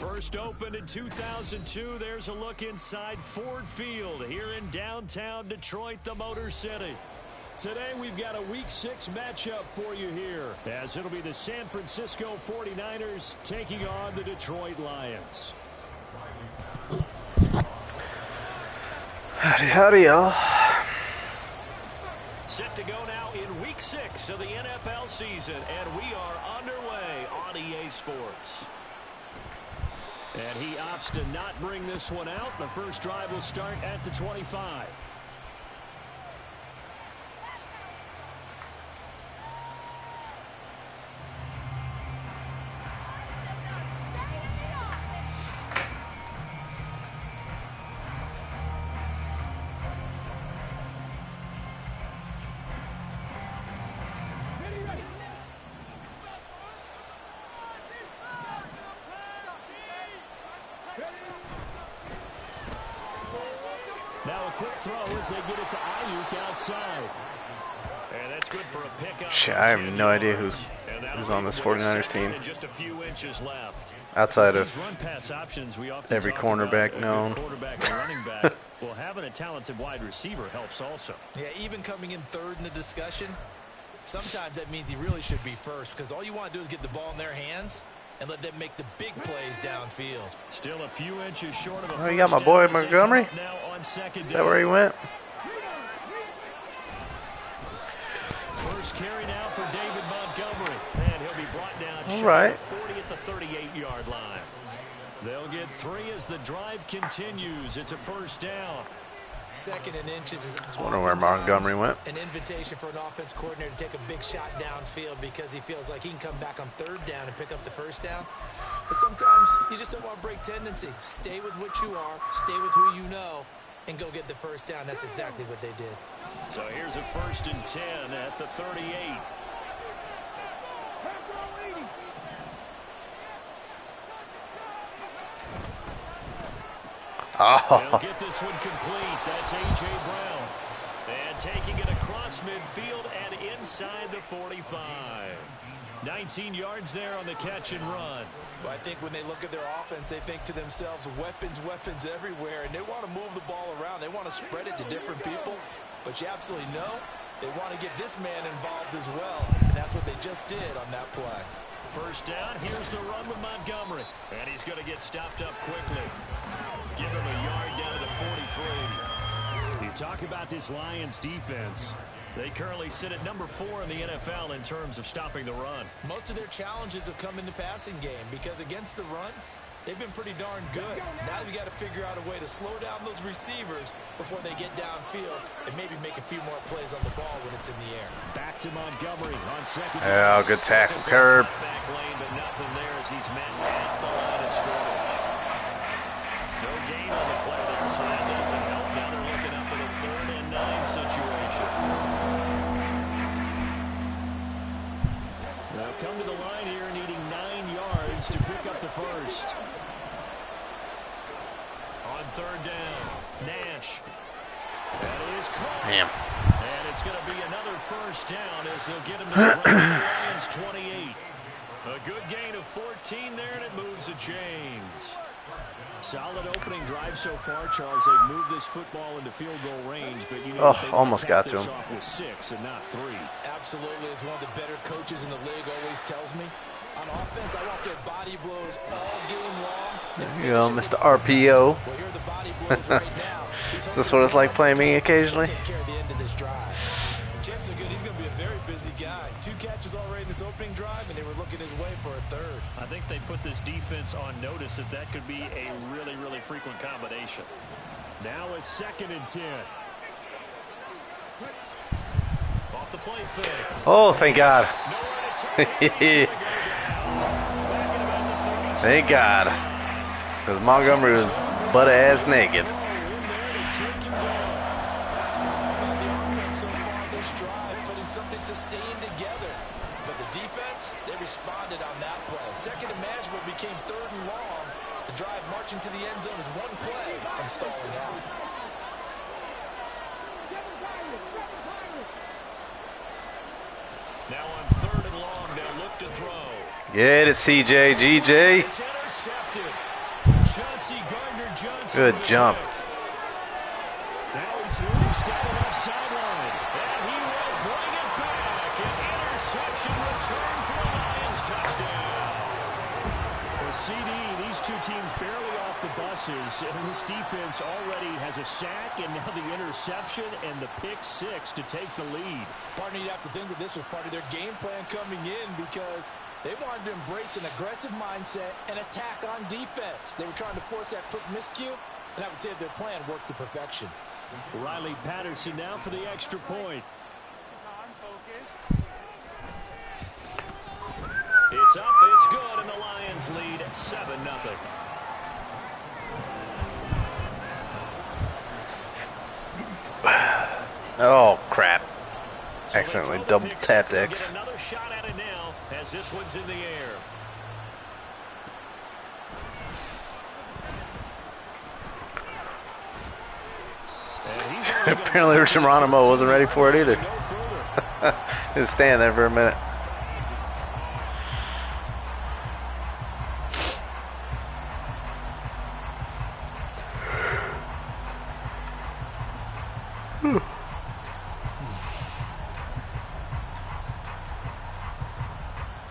First opened in 2002, there's a look inside Ford Field here in downtown Detroit, the Motor City. Today we've got a Week 6 matchup for you here, as it'll be the San Francisco 49ers taking on the Detroit Lions. Howdy, howdy, y'all. Set to go now in Week 6 of the NFL season, and we are underway on EA Sports. And he opts to not bring this one out. The first drive will start at the 25. Now a quick throw as they get it to Ayuk outside. And that's good for a pickup. Shit, I have no idea who's on this 49ers team. Just a few inches left. Outside of run pass options, we often every cornerback known. Quarterback and running back. Well, having a talented wide receiver helps also. Yeah, even coming in third in the discussion, sometimes that means he really should be first, because all you want to do is get the ball in their hands and let them make the big plays downfield. Still a few inches short of a Oh, you got my boy Montgomery? Is that where he went? First carry now for David Montgomery. And he'll be brought down all right. 40 at the 38-yard line. They'll get 3 as the drive continues. It's a first down. Second and inches is wondering where Montgomery went. An invitation for an offense coordinator to take a big shot downfield because he feels like he can come back on third down and pick up the first down. But sometimes you just don't want to break tendency. Stay with what you are, stay with who you know, and go get the first down. That's exactly what they did. So here's a 1st and 10 at the 38. They'll get this one complete. That's A.J. Brown. And taking it across midfield and inside the 45. 19 yards there on the catch and run. But I think when they look at their offense, they think to themselves, weapons, weapons everywhere. And they want to move the ball around. They want to spread it to different people. But you absolutely know they want to get this man involved as well. And that's what they just did on that play. First down, here's the run with Montgomery. And he's going to get stopped up quickly. Give him a yard down to the 43. You talk about this Lions defense. They currently sit at number 4 in the NFL in terms of stopping the run. Most of their challenges have come in the passing game because against the run, they've been pretty darn good. Now you've got to figure out a way to slow down those receivers before they get downfield and maybe make a few more plays on the ball when it's in the air. Back to Montgomery on second. Yeah, good tackle, curb. Back lane, but nothing there as he's met at the line of scrimmage. No gain on the play there, so that doesn't help. Now they're looking up at a 3rd and 9 situation. Now come to the line here, needing 9 yards to pick up the first. On 3rd down, Nash. That is caught. Damn. And it's going to be another first down as they'll get him to the Lions 28. A good gain of 14 there, and it moves the chains. Solid opening drive so far, Charles. They've moved this football into field goal range, but you know almost got to him. Off with 6 and not 3. Absolutely, as one of the better coaches in the league always tells me, on offense, I want their body blows all game long. There you go, Mr. RPO. Well, here are the body blows right now. Is this what it's like playing me occasionally? Take care of the end of this drive. Chances are good he's going to be a very busy guy. 2 catches already in this opening drive, and they were looking his way for a 3rd. I think they put this defense on notice that that could be a really, really frequent combination. Now a 2nd and 10. Off the play fake. Oh, thank God. Thank God. Because Montgomery was butt-ass naked. Sustained together, but the defense, they responded on that play. Second and management became 3rd and long. The drive marching to the end zone is 1 play from stalling out. Now on 3rd and long, they'll look to throw. Get it, CJ, GJ. It's intercepted. Good jump. Now he's loose down the left sideline. And he will bring it back. An interception return for the Lions touchdown. For CD, these two teams barely off the buses. And this defense already has a sack and now the interception and the pick six to take the lead. Partner, you'd have to think that this was part of their game plan coming in because they wanted to embrace an aggressive mindset and attack on defense. They were trying to force that quick miscue, and I would say their plan worked to perfection. Riley Patterson now for the extra point. It's up, it's good, and the Lions lead 7-0. Oh, crap. Accidentally double tapped X. Another shot at it now as this one's in the air. Apparently Geronimo wasn't ready for it either. He was standing there for a minute.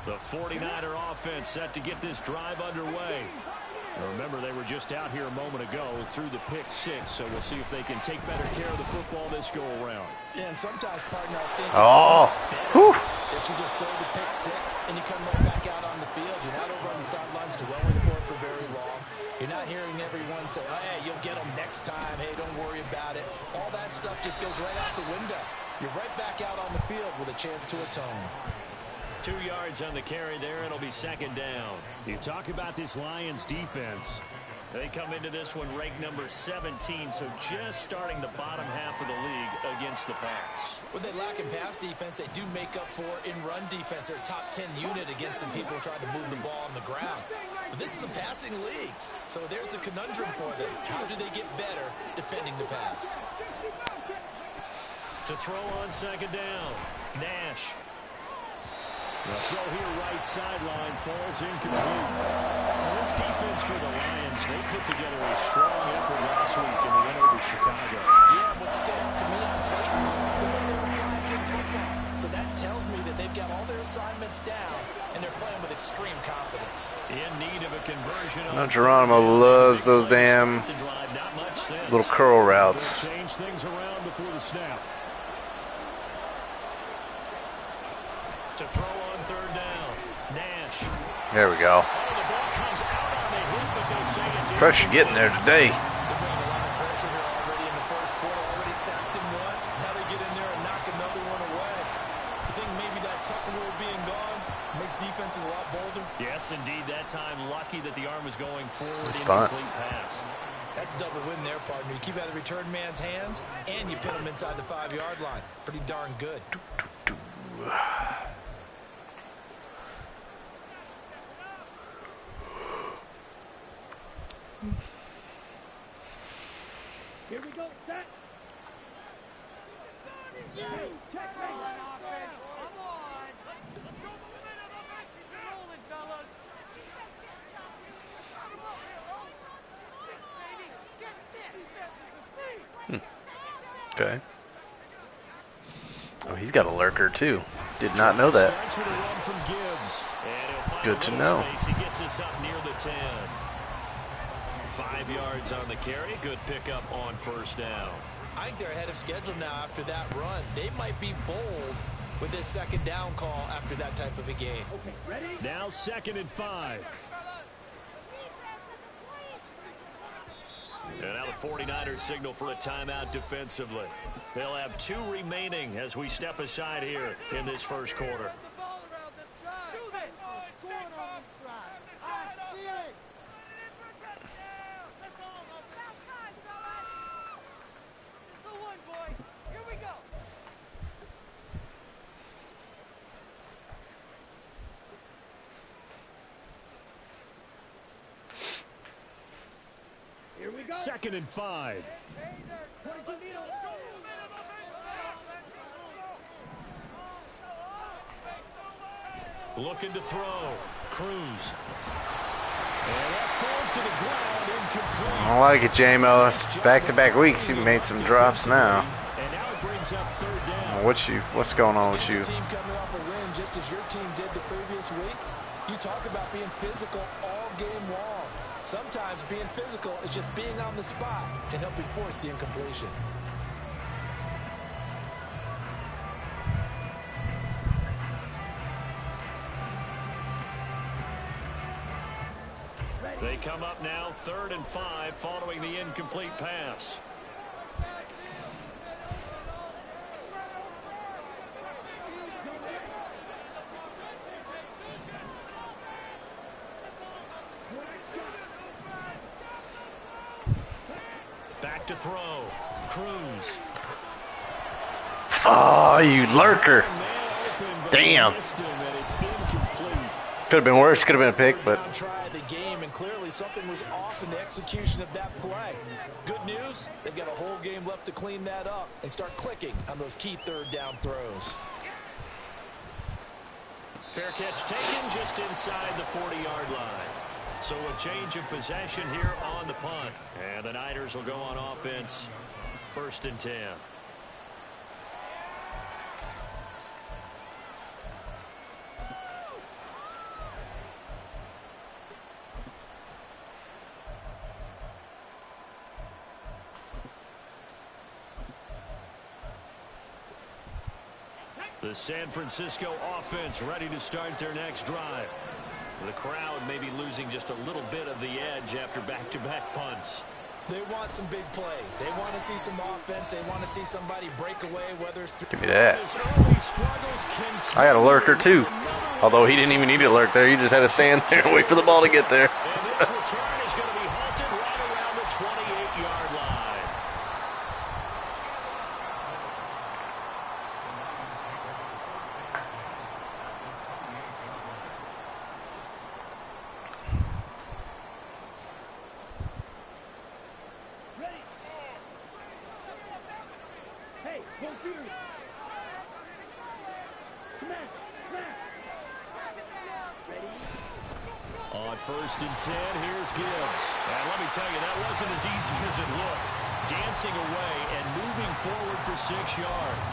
The 49er offense set to get this drive underway. Remember, they were just out here a moment ago through the pick six, so we'll see if they can take better care of the football this go-around. Yeah, and sometimes, partner, I think that you just throw the pick six and you come right back out on the field. You're not over on the sidelines dwelling for it for very long. You're not hearing everyone say, oh, hey, you'll get them next time. Hey, don't worry about it. All that stuff just goes right out the window. You're right back out on the field with a chance to atone. 2 yards on the carry there. It'll be second down. You talk about this Lions defense. They come into this one ranked number 17, so just starting the bottom half of the league against the pass. What they lack in pass defense, they do make up for in run defense. They're a top 10 unit against some people trying to move the ball on the ground. But this is a passing league, so there's a conundrum for them. How do they get better defending the pass? To throw on second down, Nash. The throw here right sideline falls incomplete. Well, this defense for the Lions, they put together a strong effort last week in the win over Chicago. Yeah, what stood out to me on tape, the way they were flying to the football. So that tells me that they've got all their assignments down, and they're playing with extreme confidence. In need of a conversion. No, Geronimo loves those damn little curl routes. Change things around before the snap. To throw on third down, Nash. There we go. Oh, the ball comes out on the hit, but they say it's Pressure getting there today. They've got a lot of pressure here already in the first quarter. Already sacked him once. Now they get in there and knock another one away. I think maybe that Tucker rule being gone makes defenses a lot bolder. Yes, indeed. That time, lucky that the arm was going forward. Incomplete pass. That's double win there, partner. You keep out of the return man's hands, and you pin him inside the 5-yard line. Pretty darn good. Here we go, set. Check on offense. Come on. Let's show momentum. Keep rolling, fellas. Six, baby. Get six. Okay. Oh, he's got a lurker too. Did not know that. Good to know. He gets us up near the 10. 5 yards on the carry. Good pickup on first down. I think they're ahead of schedule now after that run. They might be bold with this second down call after that type of a game. Okay, ready? Now 2nd and 5. And now the 49ers signal for a timeout defensively. They'll have 2 remaining as we step aside here in this first quarter. Here we go. 2nd and 5. Looking to throw. Cruz. I don't like it, J-Mo. Back-to-back weeks, you made some drops now. What's going on with you? Team coming off a win just as your team did the previous week. You talk about being physical all game long. Sometimes being physical is just being on the spot and helping force the incompletion. They come up now 3rd and 5 following the incomplete pass. Back to throw. Cruz. Oh, you lurker. Damn. Could have been worse. Could have been a pick, but. Clearly something was off in the execution of that play. Good news, they've got a whole game left to clean that up and start clicking on those key 3rd down throws. Fair catch taken just inside the 40-yard line. So a change of possession here on the punt. And the Niners will go on offense 1st and 10. The San Francisco offense ready to start their next drive. The crowd maybe losing just a little bit of the edge after back-to-back punts. They want some big plays. They want to see some offense. They want to see somebody break away, whether it's... Give me that. I got a lurker, too. Although he didn't even need to lurk there. He just had to stand there and wait for the ball to get there. And this return is going to be halted right around the 28-yard line. On 1st and 10, here's Gibbs. And let me tell you, that wasn't as easy as it looked. Dancing away and moving forward for 6 yards.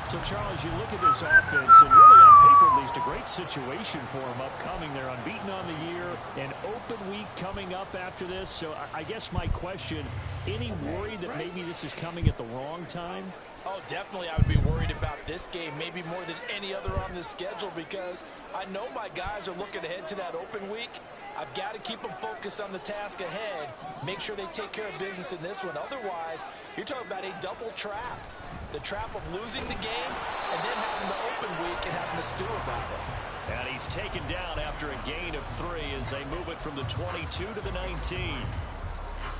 So, Charles, you look at this offense, and really on paper, at least, a great situation for them upcoming. They're unbeaten on the year, an open week coming up after this. So I guess my question, any worry that maybe this is coming at the wrong time? Oh, definitely I would be worried about this game, maybe more than any other on the schedule, because I know my guys are looking ahead to that open week. I've got to keep them focused on the task ahead, make sure they take care of business in this one. Otherwise, you're talking about a double trap. The trap of losing the game and then having the open week and having to stew about it. And he's taken down after a gain of 3 as they move it from the 22 to the 19.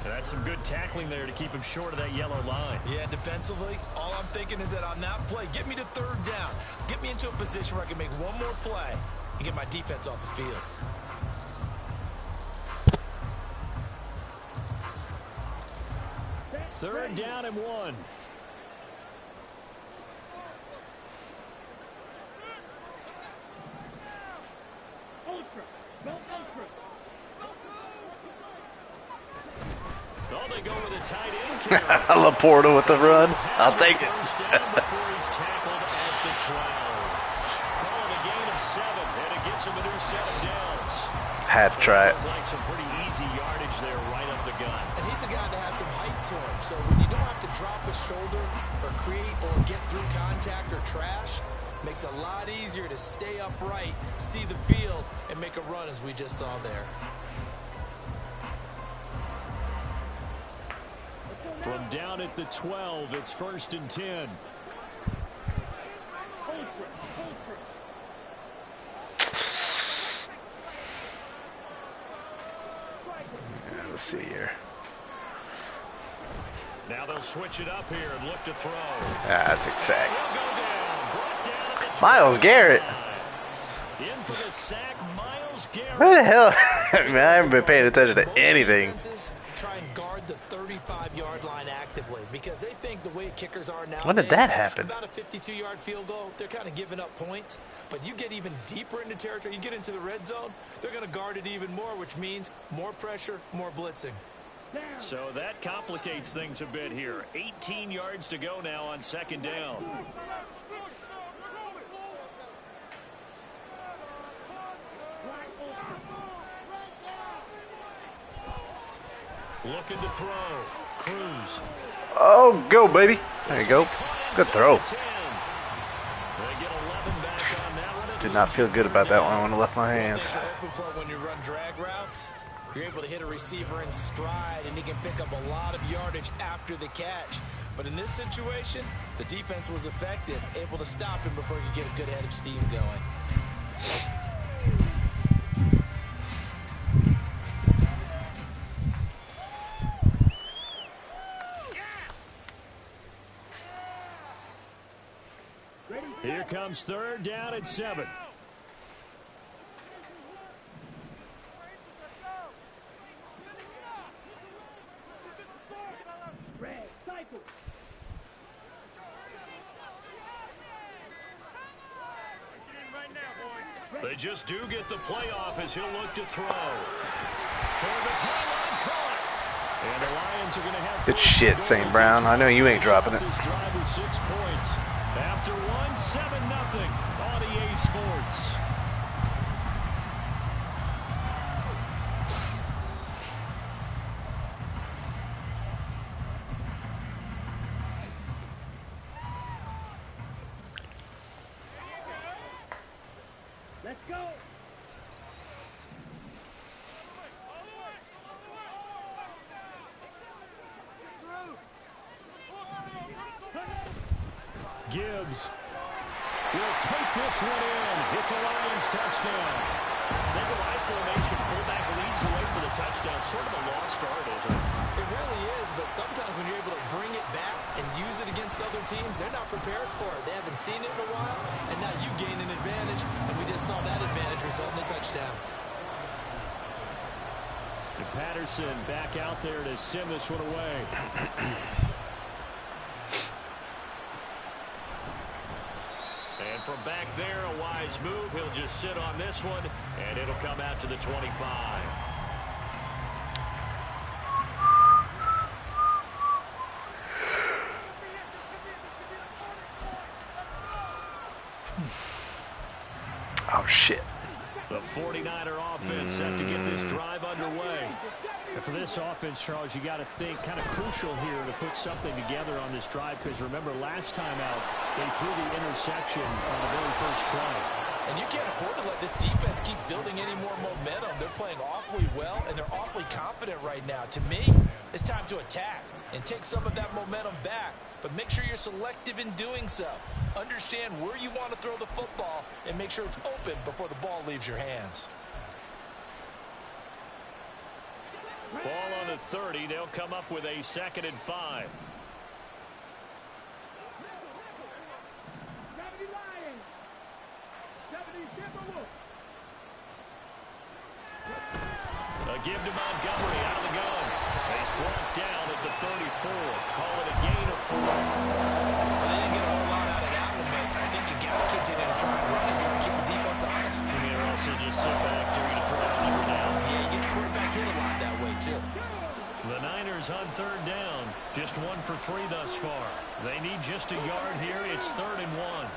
That's some good tackling there to keep him short of that yellow line. Yeah, defensively, all I'm thinking is that on that play, get me to 3rd down. Get me into a position where I can make one more play and get my defense off the field. Third down and 1. Oh, they go with a tight end carry. Laporta with the run. I'll take it. First down before he's tackled at the 12. Calling a gain of 7, and it gets him a new set of downs. Had to try it. Like some pretty easy yardage there right up the gut. And he's a guy that has some height to him, so when you don't have to drop a shoulder or create or get through contact or trash, makes it a lot easier to stay upright, see the field, and make a run as we just saw there. From down at the 12, it's 1st and 10. Let's see here. Now they'll switch it up here and look to throw. That's exact. Myles Garrett. In for the sack, Myles Garrett. What the hell? I mean, I haven't been paying attention to anything. Try and guard the 35-yard line actively because they think the way kickers are now. When did that happen? About a 52-yard field goal, they're kind of giving up points. But you get even deeper into territory, you get into the red zone, they're going to guard it even more, which means more pressure, more blitzing. So that complicates things a bit here. 18 yards to go now on second down. Looking to throw. Cruz. Oh, go, baby. There you go. Good throw. Did not feel good about that one when I left my hands. When you run drag routes, you're able to hit a receiver in stride, and he can pick up a lot of yardage after the catch. But in this situation, the defense was effective, able to stop him before he could get a good head of steam going. Here comes third down at 7. They just do get the playoff as he'll look to throw. Toward the pylon, caught. And the Lions are going to have good shit, St. Brown. I know you ain't dropping it. This drive with 6 points. After 1, 7-0 on EA Sports. Let's go. Gibbs will take this one in. It's a Lions touchdown. They go I formation. Fullback leads the way for the touchdown. Sort of a lost art, isn't it? It really is, but sometimes when you're able to bring it back and use it against other teams, they're not prepared for it. They haven't seen it in a while, and now you gain an advantage, and we just saw that advantage result in a touchdown. And Patterson back out there to send this one away. And from back there, a wise move. He'll just sit on this one, and it'll come out to the 25. Oh, shit. The 49er offense set to get this drive underway. And for this offense, Charles, you got to think kind of crucial here to put something together on this drive, because remember last time out they threw the interception on the very first play. And you can't afford to let this defense keep building any more momentum. They're playing awfully well, and they're awfully confident right now. To me, it's time to attack and take some of that momentum back. But make sure you're selective in doing so. Understand where you want to throw the football and make sure it's open before the ball leaves your hands. Ball on the 30. They'll come up with a 2nd and 5. A give to Montgomery out of the gun. He's brought down at the 34. Call it a gain of 4. Well, they didn't get a whole lot out of that one, but I think you got to continue to try and run and try and keep the defense honest. You mean also just sit back during a throw number down? Yeah, you get your quarterback hit a lot that way, too. The Niners on 3rd down. Just 1 for 3 thus far. They need just a yard here. It's 3rd and 1.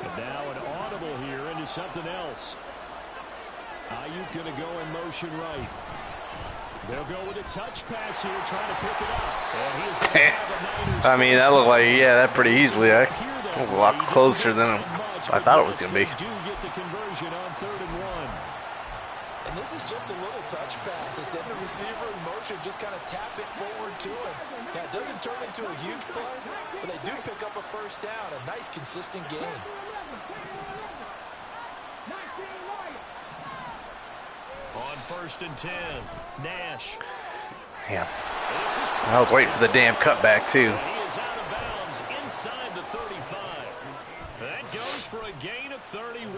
And now an audible here into something else. Ayuk going to go in motion right. They'll go with a touch pass here, trying to pick it up. And he is going to have a Niners. I mean, that looked like, yeah, that pretty easily. That was a lot closer than I thought it was going to be. Do get the conversion on 3rd and 1. And this is just a little touch pass. They send the receiver in motion, just kind of tap it forward to him. Now, it doesn't turn into a huge play, but they do pick up a first down. A nice, consistent gain. On 1st and 10, Nash. Yeah. I was waiting for the damn cutback, too. He is out of bounds inside the 35. That goes for a gain of 31.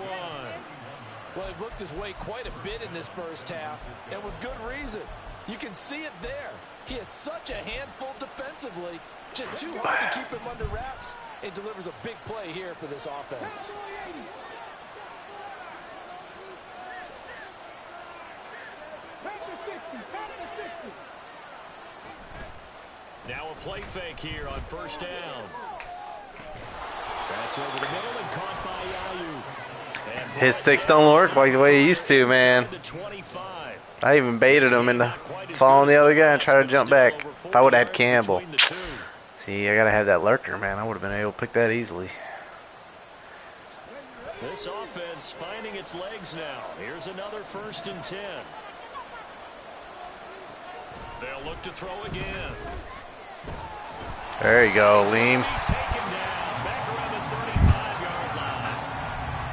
Well, he looked his way quite a bit in this first half, and with good reason. You can see it there. He is such a handful defensively. Just too hard to keep him under wraps. It delivers a big play here for this offense. Now a play fake here on first down. That's over the middle and caught by Ayuk. His sticks don't work like the way he used to, man. I even baited him into following the other guy and try to jump back. If I would have had Campbell. See, I got to have that lurker, man. I would have been able to pick that easily. This offense finding its legs now. Here's another 1st and 10. They'll look to throw again. There you go, Leem. Taken down, back around the 35-yard line.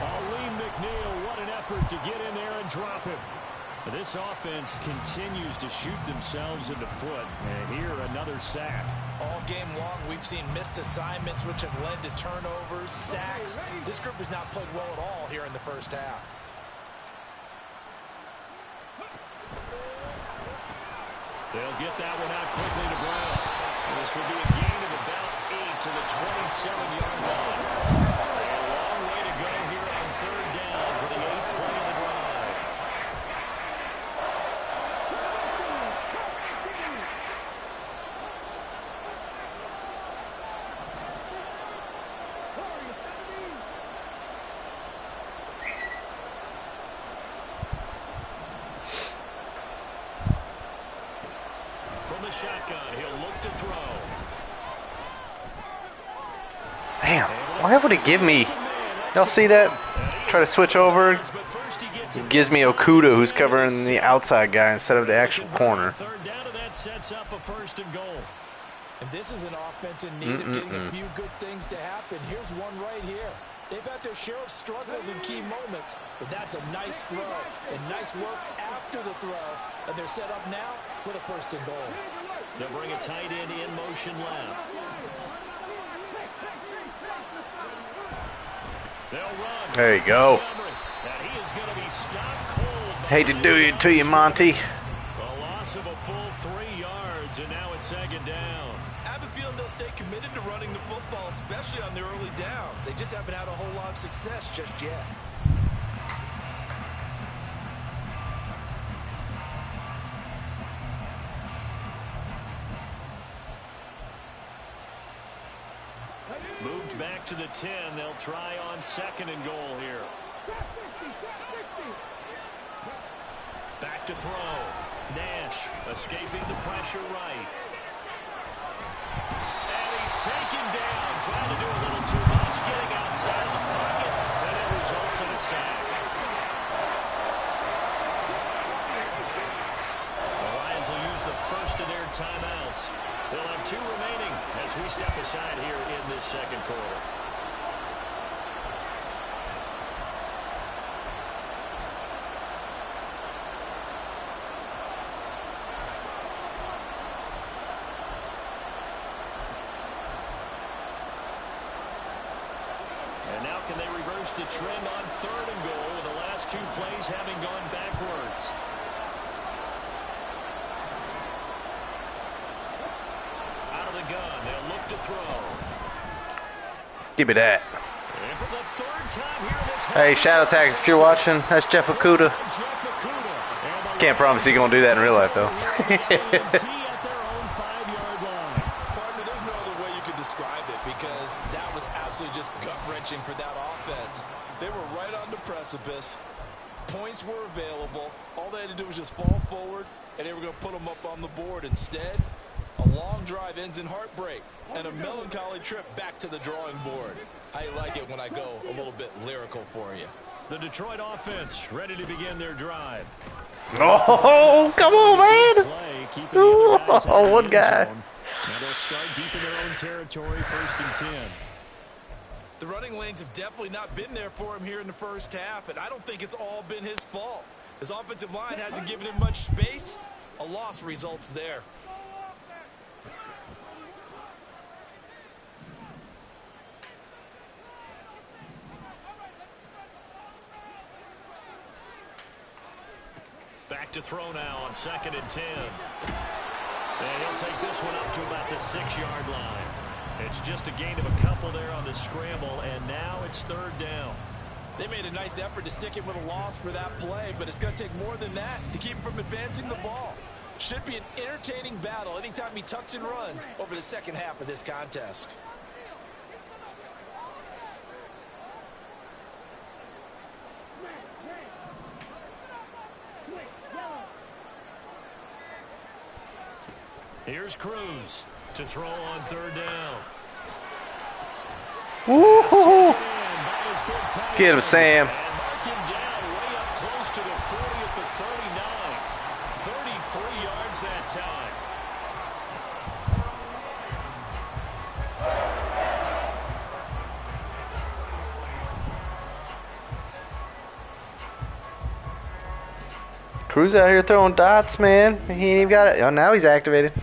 Aleem McNeil, what an effort to get in there and drop him. This offense continues to shoot themselves in the foot. And here, another sack. All game long, we've seen missed assignments, which have led to turnovers, sacks. This group has not played well at all here in the first half. They'll get that one out quickly to Brown. This will be a gain of about 8 to the 27-yard line. A long way to go here on 3rd down for the 8th play of the drive. From the shotgun, he'll look to throw. Damn, why would it give me? Y'all see that? Try to switch over. It gives me Okuda, who's covering the outside guy instead of the actual corner. 3rd down, and that sets up a 1st and goal. And this is an offense in need of getting a few good things to happen. Here's one right here. They've had their share of struggles in key moments, but that's a nice throw and nice work after the throw. And they're set up now with a 1st and goal. They'll bring a tight end in motion left. They'll run. There you go. And he is going to be stopped cold. Hate to do it to you, Monty. A loss of a full 3 yards, and now it's 2nd down. I have a feeling they'll stay committed to running the football, especially on their early downs. They just haven't had a whole lot of success just yet. Moved back to the 10. They'll try on 2nd and goal here. Back to throw. Nash escaping the pressure right. And he's taken down. Trying to do a little too much. Getting outside of the pocket. And it results in a sack. The Lions will use the first of their timeouts. They'll have 2 remaining as we step aside here in this 2nd quarter. And now can they reverse the trend on 3rd and goal with the last 2 plays having gone backwards? Out of the gun, they'll look to throw. Give me that. And for the 3rd time here in this Hey, Shadow Tags, if you're watching, that's Jeff Okuda. Can't promise he's going to do that in real life, though. Partner, there's no other way you could describe it because that was absolutely just gut-wrenching for that offense. They were right on the precipice. Points were available. All they had to do was just fall forward, and they were going to put them up on the board. Instead, a long drive ends in heartbreak and a melancholy trip back to the drawing board. I like it when I go a little bit lyrical for you. The Detroit offense ready to begin their drive. Oh, come on, man. Play, keeping the other guys out Oh, of one the guy. end zone. Now they'll start deep in their own territory, 1st and 10. The running lanes have definitely not been there for him here in the first half, and I don't think it's all been his fault. His offensive line hasn't given him much space. A loss results there. Back to throw now on 2nd and 10. And he'll take this one up to about the 6-yard line. It's just a gain of a couple there on the scramble, and now it's 3rd down. They made a nice effort to stick it with a loss for that play, but it's going to take more than that to keep him from advancing the ball. Should be an entertaining battle anytime he tucks and runs over the second half of this contest. Here's Cruz to throw on 3rd down. Woo-hoo-hoo. Get him, Sam. And mark him down way up close to the 40 at the 39. 33 yards that time. Cruz out here throwing dots, man. He ain't even got it. Oh, now he's activated.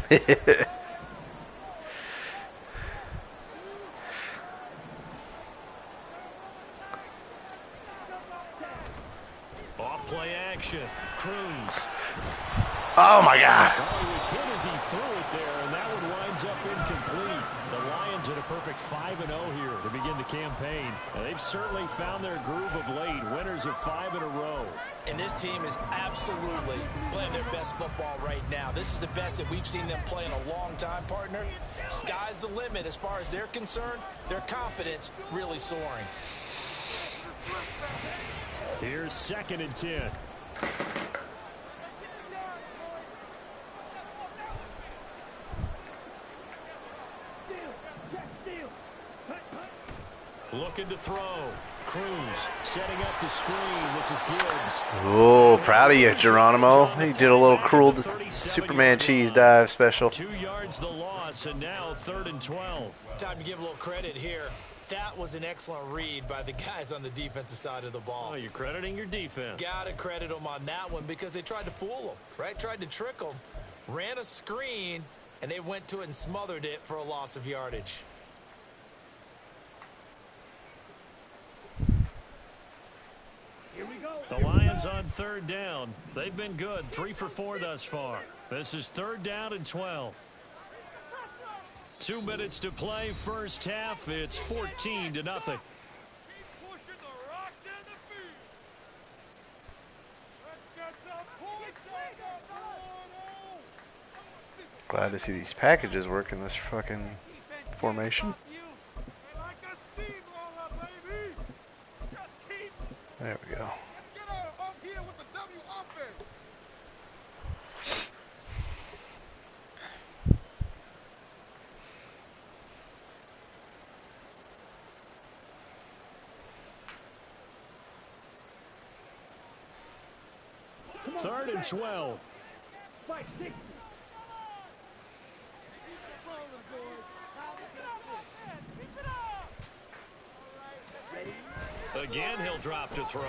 Off play action. Cruz. Oh my God. Well, he was hit as he threw it there, and that one winds up incomplete. The Lions in a perfect 5-0 here to begin the campaign. And they've certainly found their groove of late. Winners of 5 in a row. And this team is absolutely playing their best football right now. This is the best that we've seen them play in a long time, partner. Sky's the limit as far as they're concerned. Their confidence really soaring. Here's 2nd and 10. Looking to throw. Cruz setting up the screen. This is Gibbs. Oh, proud of you, Geronimo. He did a little cruel Superman cheese dive special. 2 yards the loss, and now 3rd and 12. Time to give a little credit here. That was an excellent read by the guys on the defensive side of the ball. Oh, you're crediting your defense. Gotta credit them on that one because they tried to fool them, right? Tried to trick them. Ran a screen, and they went to it and smothered it for a loss of yardage. The Lions on 3rd down. They've been good. 3 for 4 thus far. This is 3rd down and 12. 2 minutes to play. First half. It's 14-0. Glad to see these packages work in this fucking formation. There we go. Third and 12. Again, he'll drop to throw.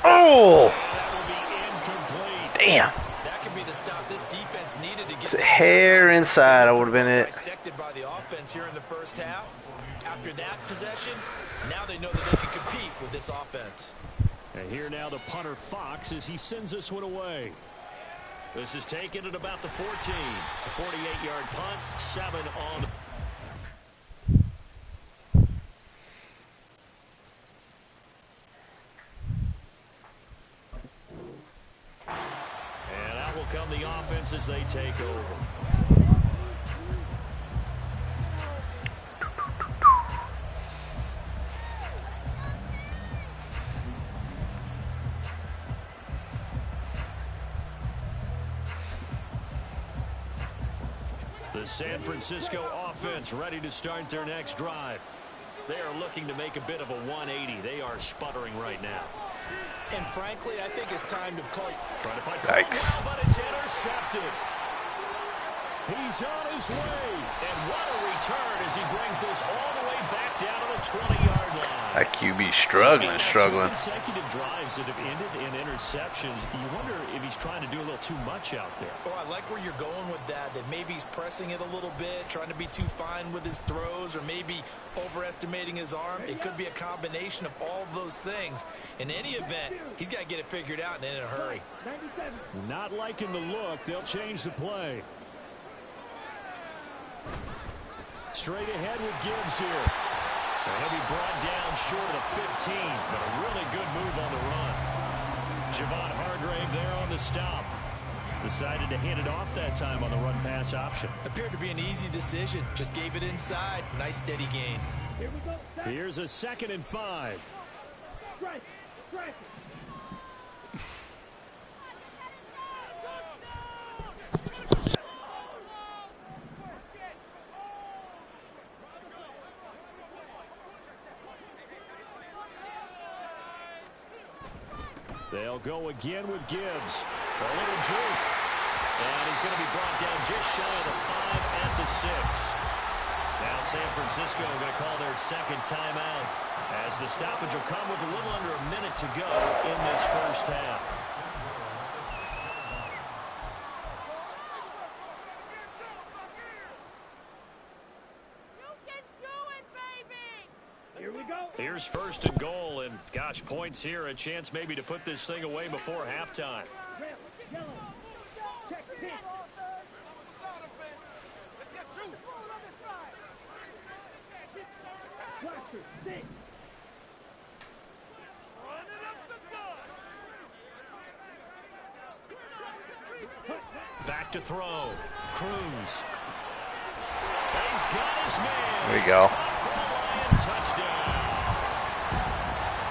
Oh! That will be incomplete. Damn. That could be the stop this defense needed to get. It's a hair inside. I would have been it. Dissected by the offense here in the first half. After that possession, now they know that they can compete with this offense. And here now the punter Fox as he sends this one away. This is taken at about the 14. A 48-yard punt, 7 on. And out will come the offense as they take over. The San Francisco offense ready to start their next drive. They are looking to make a bit of a 180. They are sputtering right now. And frankly, I think it's time to call. Trying to find Yikes. but it's intercepted. He's on his way. And what a return as he brings this all the way back down to the 20-yard line. That QB struggling. Two consecutive drives that have ended in interceptions. You wonder if he's trying to do a little too much out there. Oh, I like where you're going with that. That maybe he's pressing it a little bit, trying to be too fine with his throws, or maybe overestimating his arm. It could be a combination of all of those things. In any event, he's got to get it figured out and in a hurry. Not liking the look. They'll change the play. Straight ahead with Gibbs here. And he'll be brought down short of the 15, but a really good move on the run. Javon Hargrave there on the stop. Decided to hand it off that time on the run-pass option. Appeared to be an easy decision. Just gave it inside. Nice steady gain. Here's a 2nd and 5. They'll go again with Gibbs. A little juke. And he's going to be brought down just shy of the 5 at the 6. Now San Francisco going to call their 2nd timeout, as the stoppage will come with a little under a minute to go in this first half. Here's 1st and goal, and gosh, points here, a chance maybe to put this thing away before halftime. Back to throw. Cruz. He's got his man. There you go. Touchdown.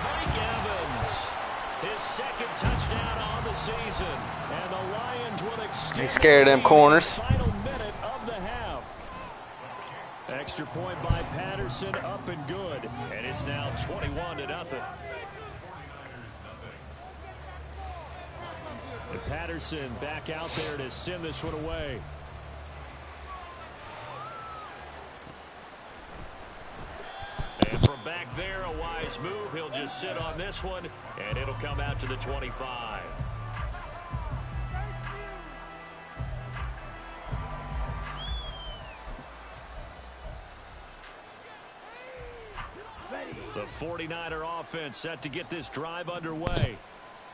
Mike Evans, his 2nd touchdown on the season, and the Lions will extend. He scared them corners. Final minute of the half. Extra point by Patterson, up and good, and it's now 21-0. And Patterson back out there to send this one away. And from back there, a wise move. He'll just sit on this one, and it'll come out to the 25. The 49er offense set to get this drive underway.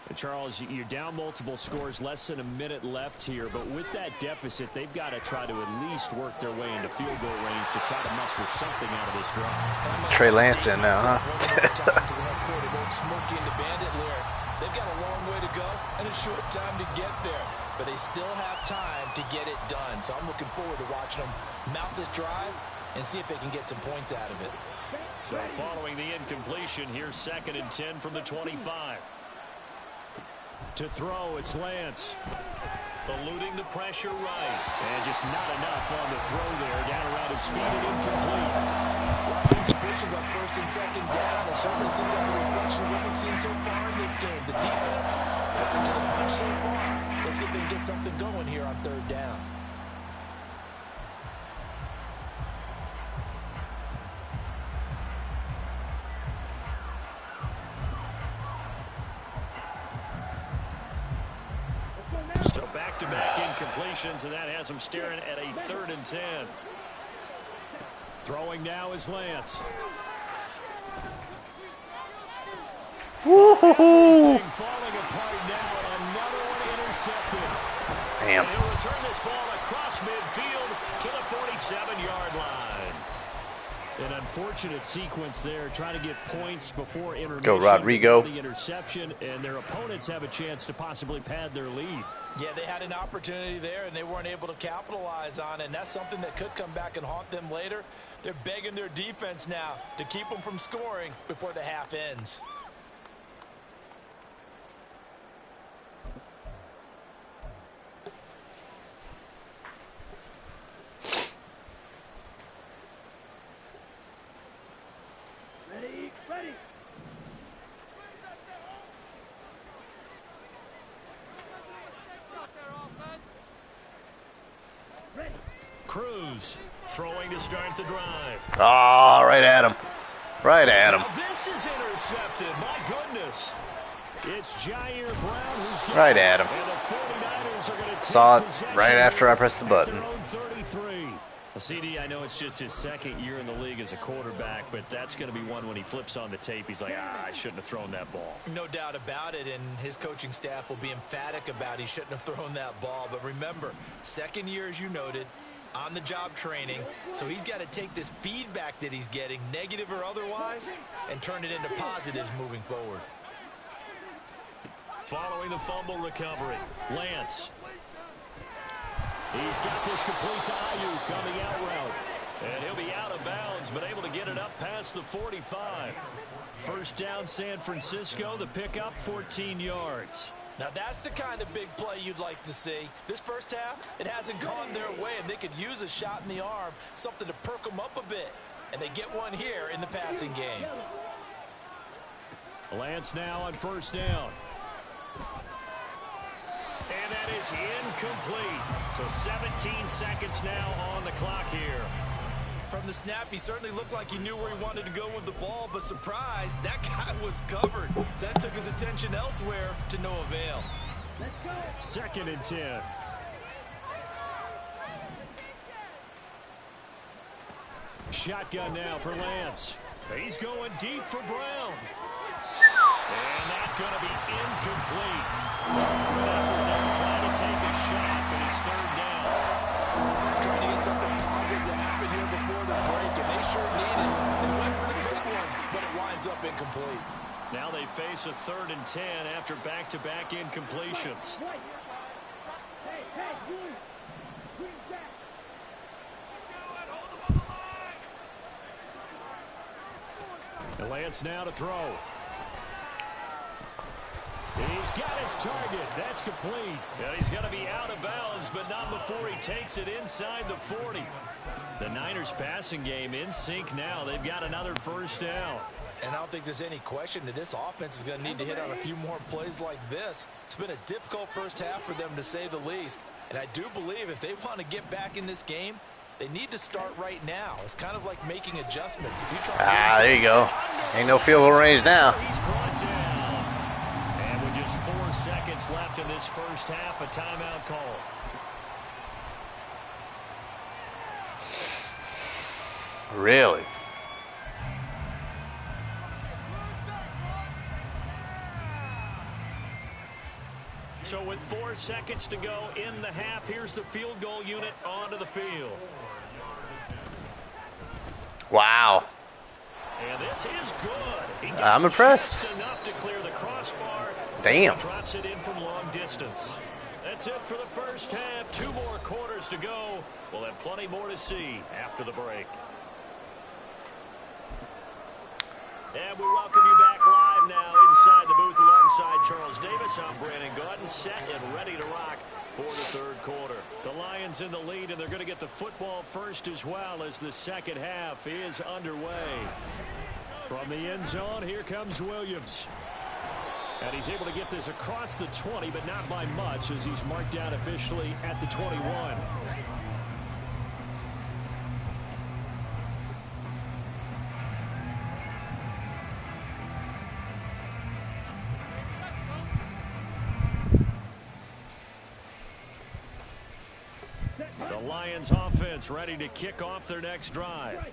And Charles, you're down multiple scores, less than a minute left here, but with that deficit, they've got to try to at least work their way into field goal range to try to muster something out of this drive. Trey Lance in now, huh? They've got a long way to go and a short time to get there, but they still have time to get it done. So I'm looking forward to watching them mount this drive and see if they can get some points out of it. So following the incompletion, here's 2nd and 10 from the 25. To throw, it's Lance. Eluding the pressure right. And just not enough on the throw there. Down around his feet and incomplete. Incompletions on 1st and 2nd down. It certainly seems like a reflection of what we've seen so far in this game. The defense cooking to the punch so far. Let's see if they can get something going here on 3rd down. So back-to-back incompletions, and that has him staring at a 3rd and 10. Throwing now is Lance. Woo-hoo-hoo. Falling apart now, and another one intercepted. Damn. And he'll return this ball across midfield to the 47-yard line. An unfortunate sequence there, trying to get points before intermission. Go, Rodrigo. The interception, and their opponents have a chance to possibly pad their lead. Yeah, they had an opportunity there, and they weren't able to capitalize on it, and that's something that could come back and haunt them later. They're begging their defense now to keep them from scoring before the half ends. Cruz Throwing to start the drive. Oh, right at him. Right at him. Now this is intercepted. My goodness. It's Jair Brown who's got Right at him. And the 49ers are going to Saw it right after I pressed the button. Their own 33. Well, CD, I know it's just his second year in the league as a quarterback, but that's going to be one when he flips on the tape. He's like, I shouldn't have thrown that ball. No doubt about it, and his coaching staff will be emphatic about he shouldn't have thrown that ball. But remember, second year, as you noted, on-the-job training, so he's got to take this feedback that he's getting, negative or otherwise, and turn it into positives moving forward. Following the fumble recovery, Lance. He's got this complete to Ayuk on the out route. And he'll be out of bounds, but able to get it up past the 45. First down, San Francisco. The pickup, 14 yards. Now that's the kind of big play you'd like to see. This first half, it hasn't gone their way, and they could use a shot in the arm, something to perk them up a bit. And they get one here in the passing game. Lance now on first down. And that is incomplete. So 17 seconds now on the clock here. From the snap, he certainly looked like he knew where he wanted to go with the ball, but surprise, that guy was covered. So that took his attention elsewhere to no avail. Second and 10. Shotgun now for Lance. He's going deep for Brown. And that's going to be incomplete. Good effort there, trying to take a shot, but it's third down. Trying to get something positive to happen here before the break, and they sure need it. They went for the big one, but it winds up incomplete. Now they face a 3rd and 10 after back-to-back incompletions. And Lance now to throw. He's got his target. That's complete. And he's going to be out of bounds, but not before he takes it inside the 40. The Niners passing game in sync now. They've got another first down. And I don't think there's any question that this offense is going to need to hit on a few more plays like this. It's been a difficult first half for them, to say the least. And I do believe if they want to get back in this game, they need to start right now. It's kind of like making adjustments. If you try there you go. Ain't no field goal range now. He's brought down. And with just 4 seconds left in this first half, a timeout call. Really? So with 4 seconds to go in the half, here's the field goal unit onto the field. Wow. And this is good. I'm impressed. Just enough to clear the crossbar. Damn. Drops it in from long distance. That's it for the first half. 2 more quarters to go. We'll have plenty more to see after the break. And we welcome you back live now inside the booth alongside Charles Davis. I'm Brandon Gordon, set and ready to rock for the 3rd quarter. The Lions in the lead, and they're going to get the football first as well as the second half is underway. From the end zone, here comes Williams. And he's able to get this across the 20, but not by much, as he's marked down officially at the 21. The Lions offense ready to kick off their next drive.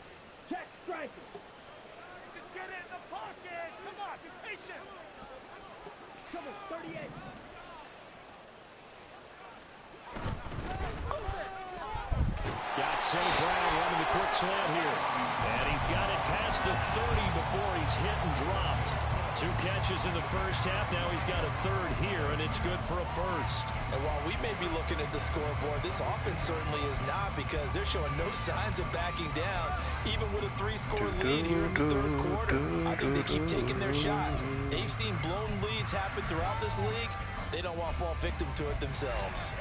Check strike. Just get it in the pocket. Come on, be patient. Come on, 38. Got St. Brown running the quick slant here. And he's got it past the 30 before he's hit and dropped. 2 catches in the first half. Now he's got a 3rd here, and it's good for a first. And while we may be looking at the scoreboard, this offense certainly is not, because they're showing no signs of backing down, even with a 3-score lead here in the 3rd quarter. I think they keep taking their shots. They've seen blown leads happen throughout this league. They don't want to fall victim to it themselves.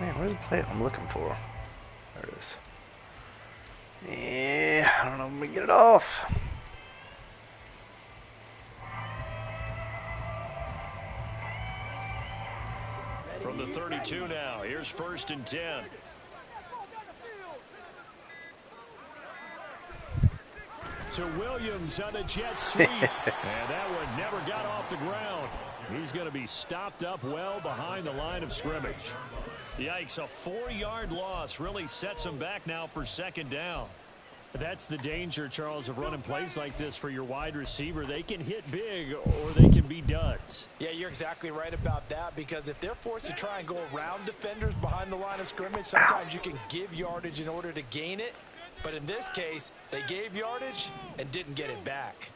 Man, where's the play I'm looking for? There it is. Yeah, I don't know if I'm going to get it off. From the 32 now. Here's 1st and 10. To Williams on the jet sweep. And that one never got off the ground. He's going to be stopped up well behind the line of scrimmage. Yikes, a 4-yard loss really sets him back now for 2nd down. That's the danger, Charles, of running plays like this for your wide receiver. They can hit big or they can be duds. Yeah, you're exactly right about that, because if they're forced to try and go around defenders behind the line of scrimmage, sometimes you can give yardage in order to gain it. But in this case, they gave yardage and didn't get it back.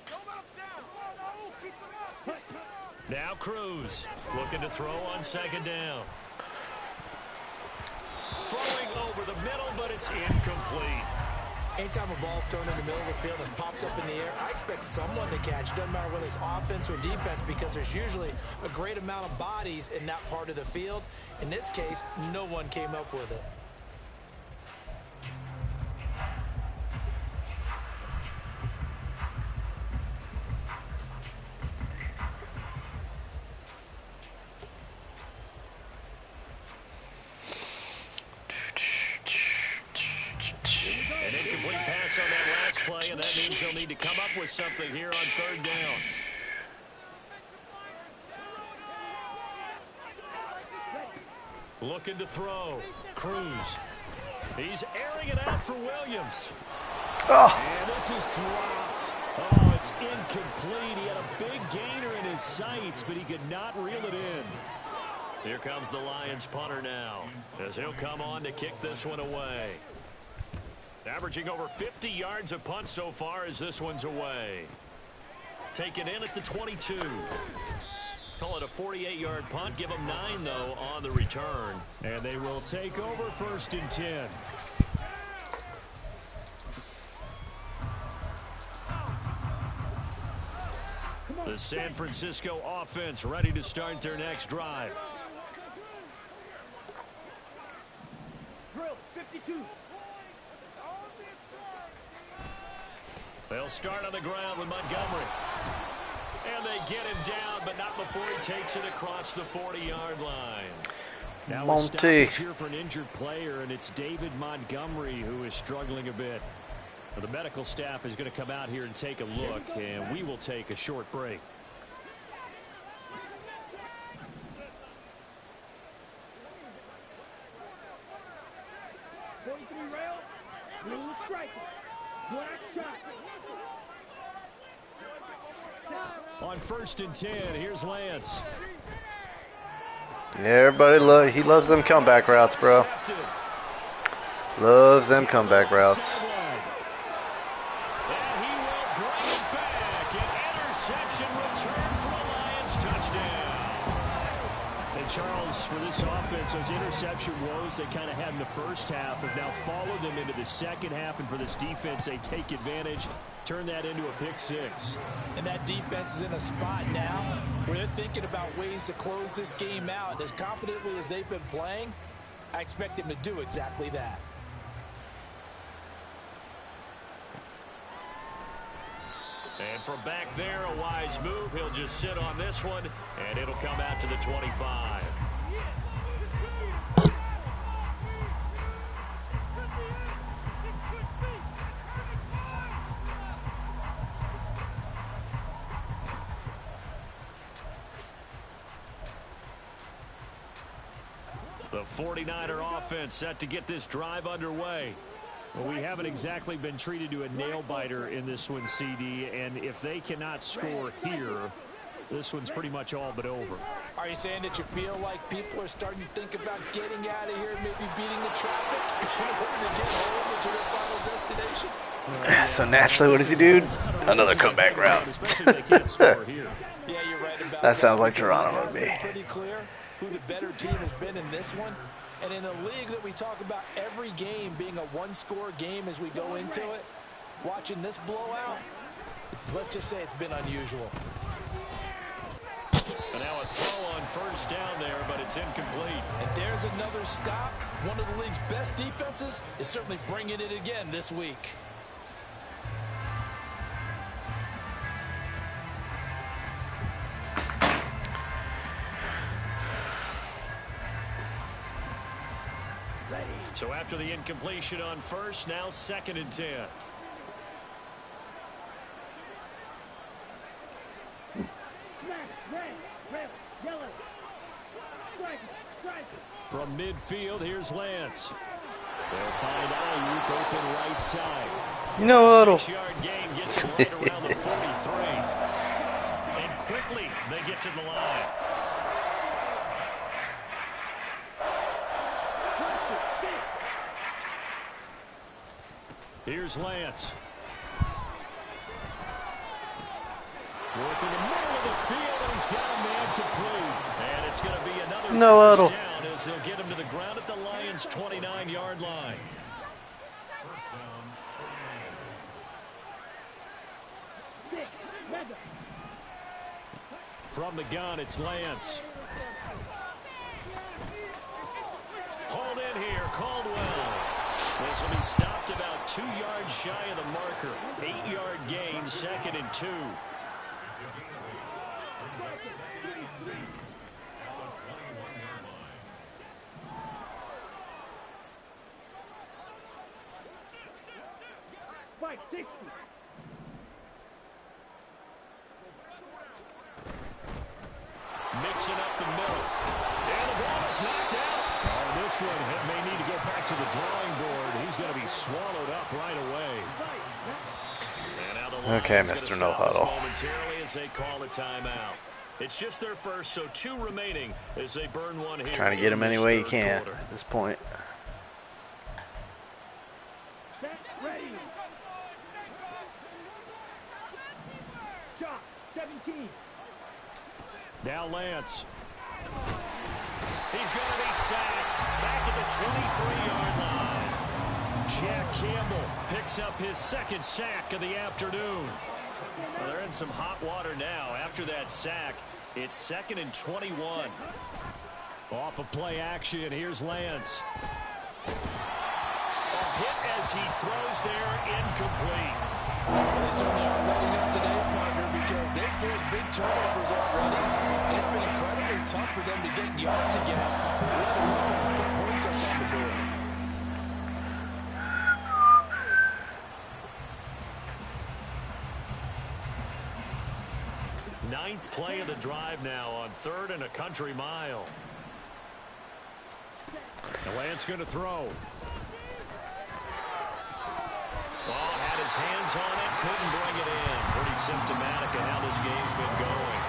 Now Cruz looking to throw on 2nd down. Throwing over the middle, but it's incomplete. Anytime a ball's thrown in the middle of the field and popped up in the air, I expect someone to catch. Doesn't matter whether it's offense or defense, because there's usually a great amount of bodies in that part of the field. In this case, no one came up with it. On that last play, and that means they'll need to come up with something here on 3rd down. Looking to throw. Cruz. He's airing it out for Williams. Oh. And this is dropped. Oh, it's incomplete. He had a big gainer in his sights, but he could not reel it in. Here comes the Lions punter now, as he'll come on to kick this one away. Averaging over 50 yards a punt so far as this one's away. Taken in at the 22. Call it a 48-yard punt. Give them 9, though, on the return. And they will take over 1st and 10. The San Francisco offense ready to start their next drive. Drill, 52. They'll start on the ground with Montgomery. And they get him down, but not before he takes it across the 40-yard line. Now a stoppage here for an injured player, and it's David Montgomery who is struggling a bit. Well, the medical staff is going to come out here and take a look, and we will take a short break. On 1st and 10, here's Lance. Everybody he loves them comeback routes, bro. Loves them comeback routes. And he will bring it back. An interception return for a Lions touchdown. And Charles, for this offense, those interception woes they kind of had in the first half have now followed them into the second half. And for this defense, they take advantage, turn that into a pick 6. And that defense is in a spot now where they're thinking about ways to close this game out. As confidently as they've been playing, I expect them to do exactly that. And from back there, a wise move. He'll just sit on this one, and it'll come out to the 25. The 49er offense set to get this drive underway. Well, we haven't exactly been treated to a nail-biter in this one, CD, and if they cannot score here, this one's pretty much all but over. Are you saying that you feel like people are starting to think about getting out of here and maybe beating the traffic in order to get home into their final destination? So naturally, what does he do? Another comeback route. Especially if they can't score here. Yeah, you're right about That sounds like Toronto would be. Pretty clear who the better team has been in this one. And in a league that we talk about every game being a one-score game as we go into it, watching this blowout, let's just say it's been unusual. And now a throw on 1st down there, but it's incomplete. And there's another stop. One of the league's best defenses is certainly bringing it again this week. So after the incompletion on first, now 2nd and 10. From midfield, here's Lance. They'll find Ayuk open right side. No huddle. 6-yard gain gets him right around the 43. And quickly, they get to the line. Here's Lance. Working the middle of the field, and he's got a man complete. And it's going to be another first down as they'll get him to the ground at the Lions' 29-yard line. From the gun, it's Lance. Hold in here, Caldwell. This will be stopped about 2 yards shy of the marker. 8-yard gain, 2nd and 2. Mixing up the middle. And the ball is knocked out. Oh, this one may need to go back to the drawing board. He's going to be swallowed up right away. Okay, Mr. No Huddle. Momentarily as they call a timeout. It's just their first, so 2 remaining as they burn one here. Trying to get him any way you can at this point. Now Lance. He's going to be sacked back at the 23-yard line. Jack Campbell picks up his 2nd sack of the afternoon. Well, they're in some hot water now. After that sack, it's 2nd and 21. Off of play action, here's Lance. A hit as he throws there, incomplete. They certainly are letting up today, partner, because they've forced big turnovers already. It's been incredibly tough for them to get yards against, let alone put points up on the board. Ninth play of the drive now on 3rd and a country mile. The Lance going to throw. Oh, had his hands on it, couldn't bring it in. Pretty symptomatic of how this game's been going.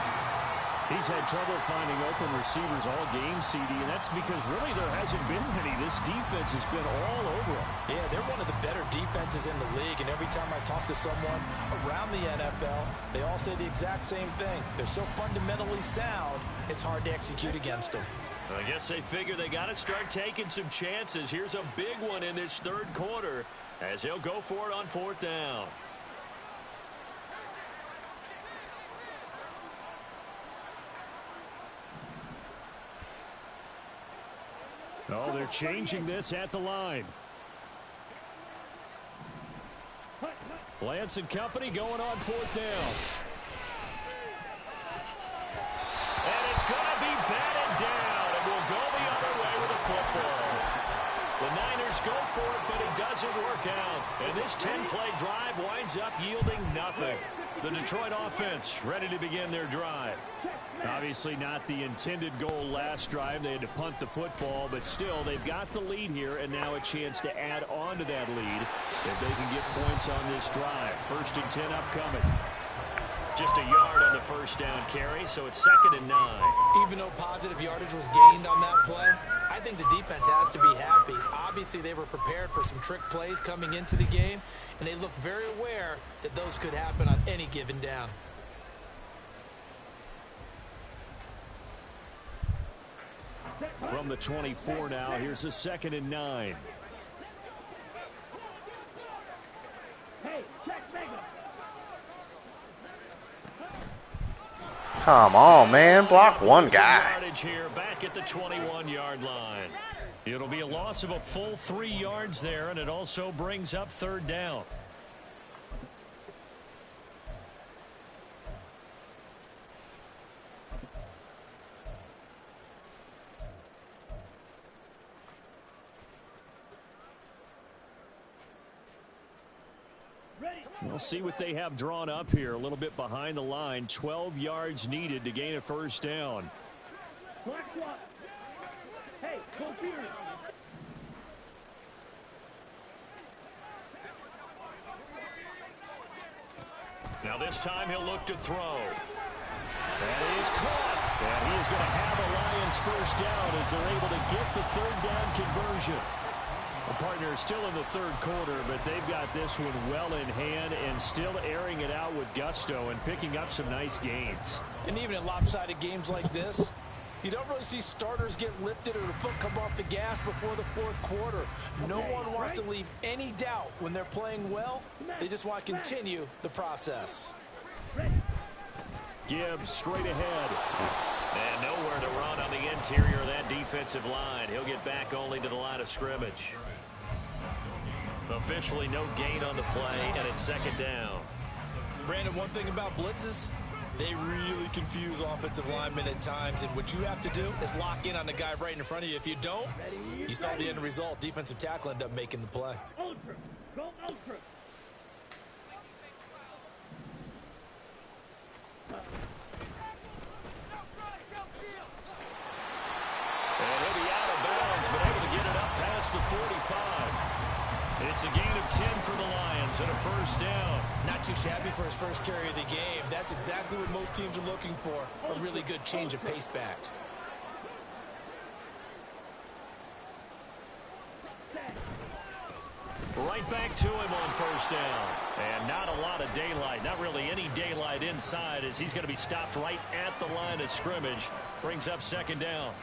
He's had trouble finding open receivers all game, CD, and that's because really there hasn't been any. This defense has been all over him. Yeah, they're one of the better defenses in the league, and every time I talk to someone around the NFL, they all say the exact same thing. They're so fundamentally sound, it's hard to execute against them. I guess they figure they got to start taking some chances. Here's a big one in this 3rd quarter as he'll go for it on 4th down. Oh, they're changing this at the line. Lance and company going on 4th down. And it's going to be batted down, and we'll go the other way with a football. The Niners go for it, but it doesn't work out. And this 10-play drive winds up yielding nothing. The Detroit offense ready to begin their drive. Obviously not the intended goal last drive. They had to punt the football, but still they've got the lead here, and now a chance to add on to that lead if they can get points on this drive. 1st and 10 upcoming. Just a yard on the 1st down carry, so it's 2nd and 9. Even though positive yardage was gained on that play, I think the defense has to be happy. Obviously, they were prepared for some trick plays coming into the game, and they looked very aware that those could happen on any given down. From the 24 now, here's a 2nd and 9. Hey, check Mega. Come on, man. Block one guy. Yardage here back at the 21-yard line. It'll be a loss of a full 3 yards there, and it also brings up 3rd down. We'll see what they have drawn up here. A little bit behind the line. 12 yards needed to gain a first down. Hey, go here. Now this time he'll look to throw. That is caught. And he is going to have a Lions first down as they're able to get the third down conversion. The partner is still in the third quarter, but they've got this one well in hand and still airing it out with gusto and picking up some nice gains. And even in lopsided games like this, you don't really see starters get lifted or the foot come off the gas before the fourth quarter. No one wants to leave any doubt when they're playing well. They just want to continue the process. Gibbs straight ahead. And nowhere to run on the interior of that defensive line. He'll get back only to the line of scrimmage. Officially no gain on the play, and it's second down. Brandon, one thing about blitzes, they really confuse offensive linemen at times, and what you have to do is lock in on the guy right in front of you. If you don't, you saw the end result. Defensive tackle ended up making the play. Ultra. Go ultra. And he'll be out of bounds, but able to get it up past the 45. It's a gain of 10 for the Lions and a first down. Not too shabby for his first carry of the game. That's exactly what most teams are looking for. A really good change of pace back. Right back to him on first down. And not a lot of daylight. Not really any daylight inside as he's going to be stopped right at the line of scrimmage. Brings up second down.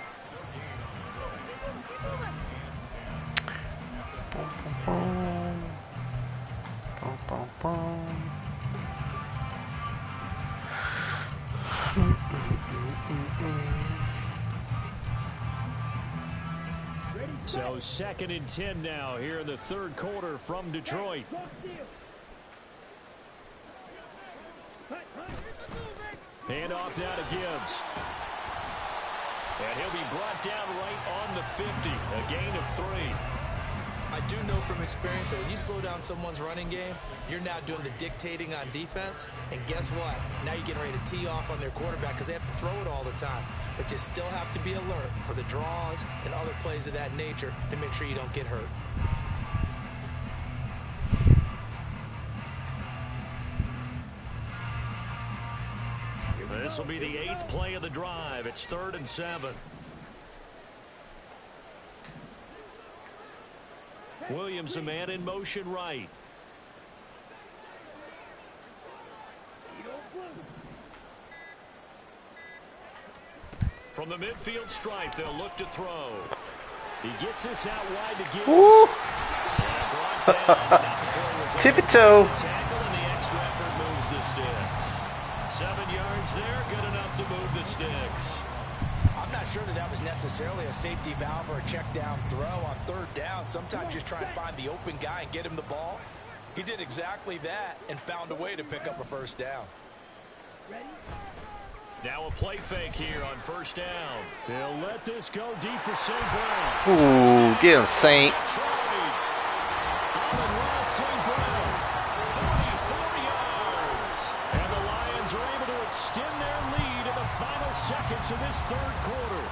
So second and 10 now here in the third quarter from Detroit. Hand off now to Gibbs. And he'll be brought down right on the 50. A gain of 3. I do know from experience that when you slow down someone's running game, you're now doing the dictating on defense. And guess what? Now you're getting ready to tee off on their quarterback because they have to throw it all the time. But you still have to be alert for the draws and other plays of that nature to make sure you don't get hurt. This will be the 8th play of the drive. It's 3rd and 7. Williams, a man in motion right. From the midfield stripe, they'll look to throw. He gets this out wide to Gibbs. Tippy-toe. Tackle and the extra effort moves the sticks. 7 yards there, good enough to move the sticks. I'm not sure that was necessarily a safety valve or a check down throw on third down. Sometimes just try and find the open guy and get him the ball. He did exactly that and found a way to pick up a first down. Now a play fake here on first down. They'll let this go deep for St. Brown. Ooh, get him, Saint. St. Brown, 44 yards. And the Lions are able to extend their lead in the final seconds of this third quarter.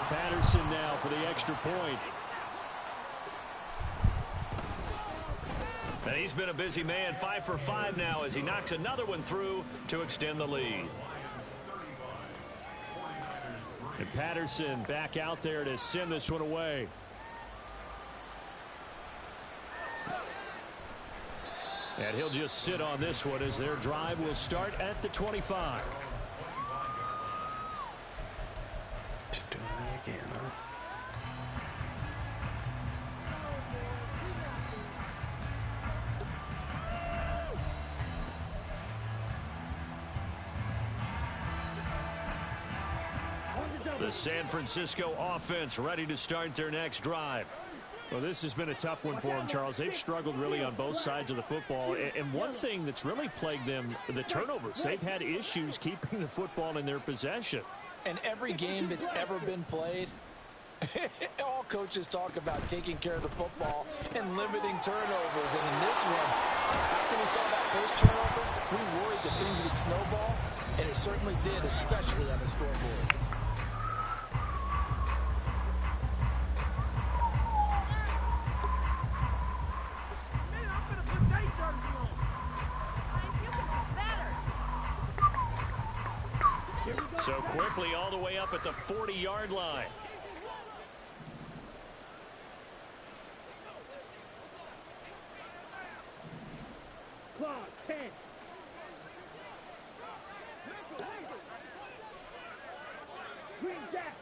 Patterson now for the extra point. And he's been a busy man, 5 for 5 now as he knocks another one through to extend the lead. And Patterson back out there to send this one away. And he'll just sit on this one as their drive will start at the 25. Doing it again, huh? The San Francisco offense ready to start their next drive. Well, this has been a tough one for them, Charles. They've struggled really on both sides of the football. And one thing that's really plagued them, the turnovers. They've had issues keeping the football in their possession. And every game that's ever been played, All coaches talk about taking care of the football and limiting turnovers. And in this one, after we saw that first turnover, we worried that things would snowball, and it certainly did, especially on the scoreboard. So quickly all the way up at the 40-yard line. Clock, 10. Green jack.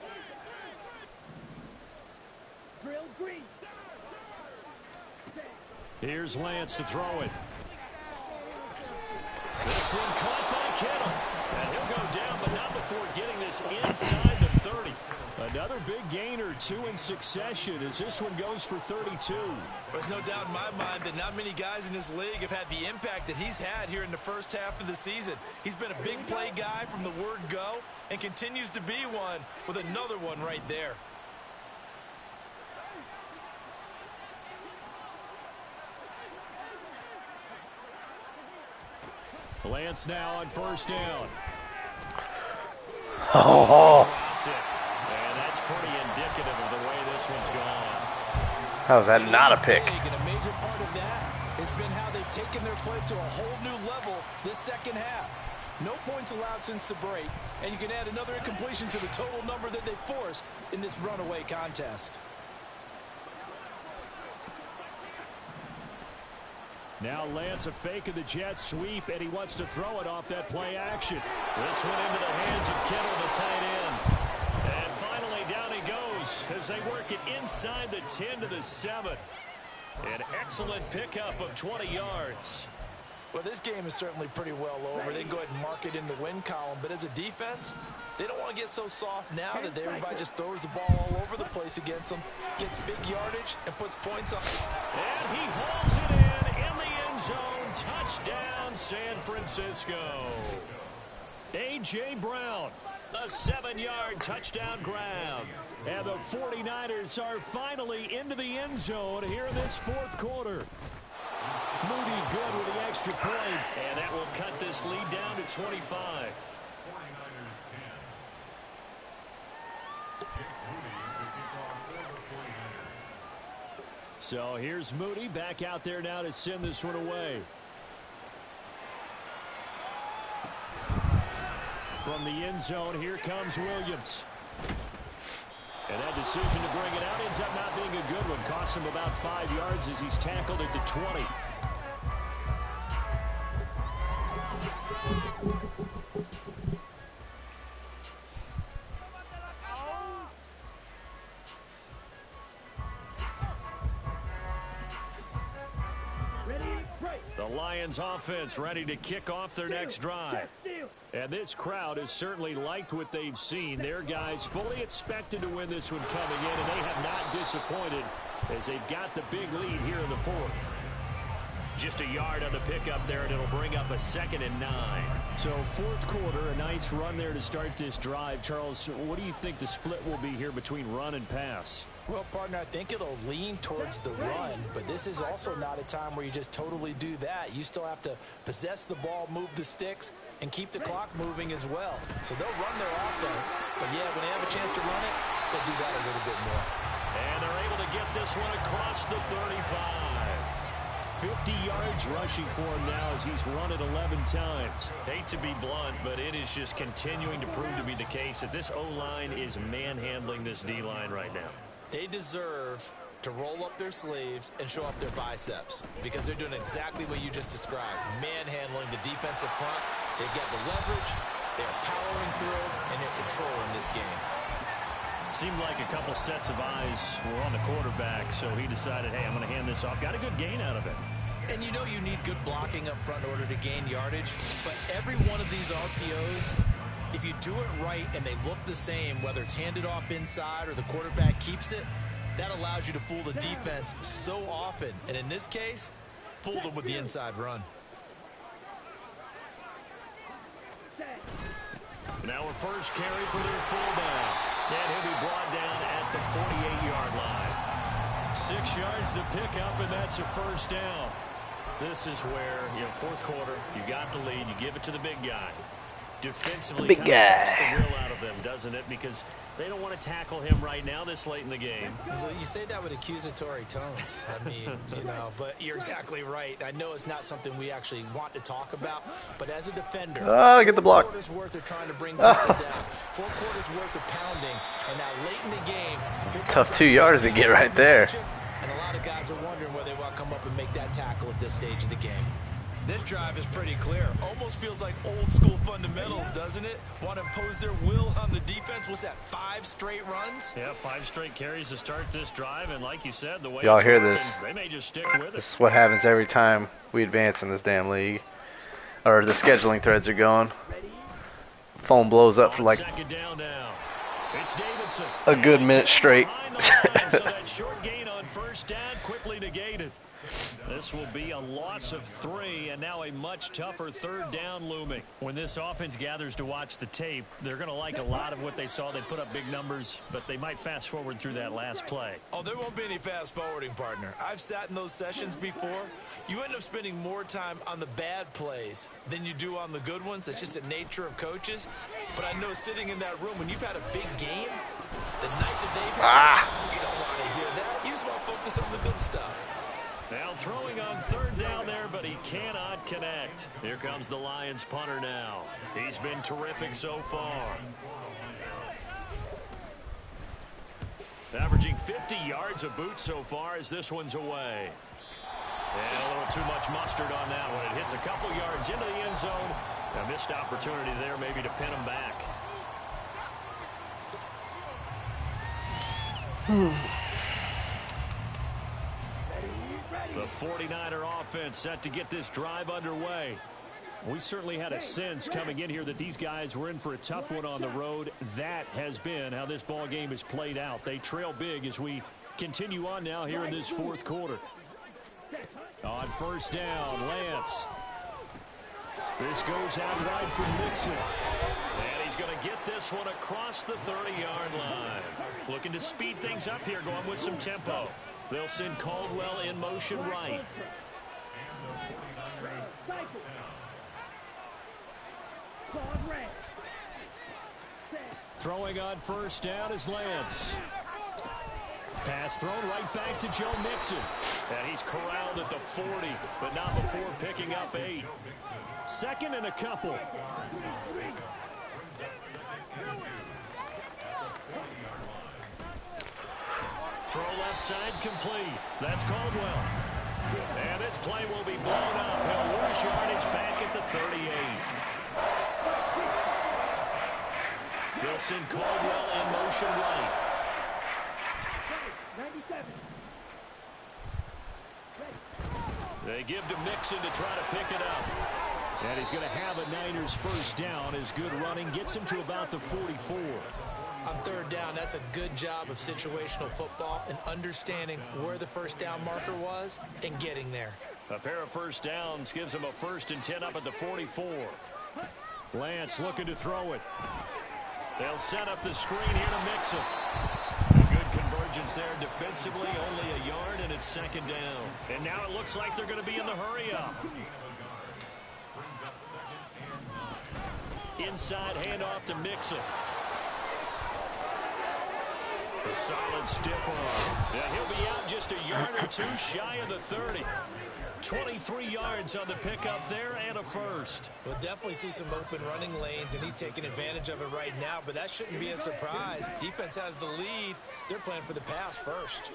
Drill green. Here's Lance to throw it. This one caught by Kittle. And he'll go down, but not before getting this inside the 30. Another big gain or two in succession as this one goes for 32. There's no doubt in my mind that not many guys in this league have had the impact that he's had here in the first half of the season. He's been a big play guy from the word go and continues to be one with another one right there. Lance now on first down. Oh, And that's pretty indicative of the way this one's gone. how is that not a pick? And a major part of that has been how they've taken their play to a whole new level this second half. No points allowed since the break, and you can add another incompletion to the total number that they forced in this runaway contest. Now Lance a fake of the jet sweep, and he wants to throw it off that play action. This one into the hands of Kittle, the tight end. And finally down he goes as they work it inside the 10 to the 7. An excellent pickup of 20 yards. Well, this game is certainly pretty well over. They can go ahead and mark it in the win column. But as a defense, they don't want to get so soft now that everybody just throws the ball all over the place against them, gets big yardage, and puts points on. And he hauls it in the end zone. Touchdown, San Francisco. A.J. Brown, a 7-yard touchdown grab. And the 49ers are finally into the end zone here in this fourth quarter. Moody good with the extra point, and that will cut this lead down to 25. So here's Moody back out there now to send this one away. From the end zone, here comes Williams. And that decision to bring it out ends up not being a good one. Costs him about 5 yards as he's tackled at the 20. The Lions offense ready to kick off their next drive. And this crowd has certainly liked what they've seen. Their guys fully expected to win this one coming in, and they have not disappointed as they've got the big lead here in the fourth. Just a yard on the pickup there, and it'll bring up a 2nd and 9. So fourth quarter, a nice run there to start this drive. Charles, what do you think the split will be here between run and pass? Well, partner, I think it'll lean towards the run, but this is also not a time where you just totally do that. You still have to possess the ball, move the sticks, and keep the clock moving as well. So they'll run their offense, but yeah, when they have a chance to run it, they'll do that a little bit more. And they're able to get this one across the 35. 50 yards rushing for him now as he's run it 11 times. Hate to be blunt, but it is just continuing to prove to be the case that this O-line is manhandling this D-line right now. They deserve to roll up their sleeves and show up their biceps because they're doing exactly what you just described. Manhandling the defensive front. They've got the leverage. They're powering through, and they're controlling this game. Seemed like a couple sets of eyes were on the quarterback, so he decided, hey, I'm going to hand this off. Got a good gain out of it. And you know you need good blocking up front in order to gain yardage, but every one of these RPOs, if you do it right and they look the same, whether it's handed off inside or the quarterback keeps it, that allows you to fool the defense so often. And in this case, fooled them with the inside run. Now a first carry for their fullback. And he'll be brought down at the 48-yard line. 6 yards to pick up, and that's a first down. This is where, fourth quarter, you got the lead, you give it to the big guy. Defensively, big kind of sucks guy. the will out of them, doesn't it? Because they don't want to tackle him right now this late in the game. Well, you say that with accusatory tones. I mean, but you're exactly right. I know it's not something we actually want to talk about, but as a defender, Get the block. 4 quarters worth of trying to bring people down, 4 quarters worth of pounding, and now late in the game, Tough 2 yards to get right there. and a lot of guys are wondering whether they want to come up and make that tackle at this stage of the game. This drive is pretty clear. Almost feels like old school fundamentals, doesn't it? Want to impose their will on the defense. What's that, 5 straight runs? Yeah, 5 straight carries to start this drive, and like you said, the way Y'all it's hear working, this? they may just stick with it. This is what happens every time we advance in this damn league. Or the scheduling threads are going. Phone blows up for like Second down now. It's Davidson. a good minute straight. Behind the line, so that short gain on first down quickly negated. This will be a loss of 3, and now a much tougher third down looming. When this offense gathers to watch the tape, they're going to like a lot of what they saw. They put up big numbers, but they might fast forward through that last play. Oh, there won't be any fast forwarding, partner. I've sat in those sessions before. You end up spending more time on the bad plays than you do on the good ones. That's just the nature of coaches. But I know sitting in that room, when you've had a big game, the night that they've had, you don't want to hear that. You just want to focus on the good stuff. Now throwing on third down there, but he cannot connect. Here comes the Lions punter now. He's been terrific so far. Averaging 50 yards a boot so far as this one's away. And a little too much mustard on that one. It hits a couple yards into the end zone. A missed opportunity there maybe to pin him back. The 49er offense set to get this drive underway. We certainly had a sense coming in here that these guys were in for a tough one on the road. That has been how this ball game has played out. They trail big as we continue on now here in this fourth quarter. On first down, Lance. This goes out wide for Mixon. And he's going to get this one across the 30-yard line. Looking to speed things up here, going with some tempo. They'll send Caldwell in motion right. Throwing on first down is Lance. Pass thrown right back to Joe Mixon. And he's corralled at the 40, but not before picking up 8. Second and a couple. Throw left side complete. That's Caldwell. And this play will be blown up. He'll lose yardage back at the 38. They'll send Caldwell in motion right. They give to Mixon to try to pick it up. And he's going to have a Niners first down. His good running gets him to about the 44. On third down, that's a good job of situational football and understanding where the first down marker was and getting there. A pair of first downs gives him a 1st and 10 up at the 44. Lance looking to throw it. They'll set up the screen here to Mixon. A good convergence there defensively, only a yard, and it's second down. And now it looks like they're going to be in the hurry-up. Inside handoff to Mixon. A solid stiff arm. Yeah, he'll be out just a yard or two shy of the 30. 23 yards on the pickup there and a first. We'll definitely see some open running lanes, and he's taking advantage of it right now, but that shouldn't be a surprise. Defense has the lead. They're playing for the pass first.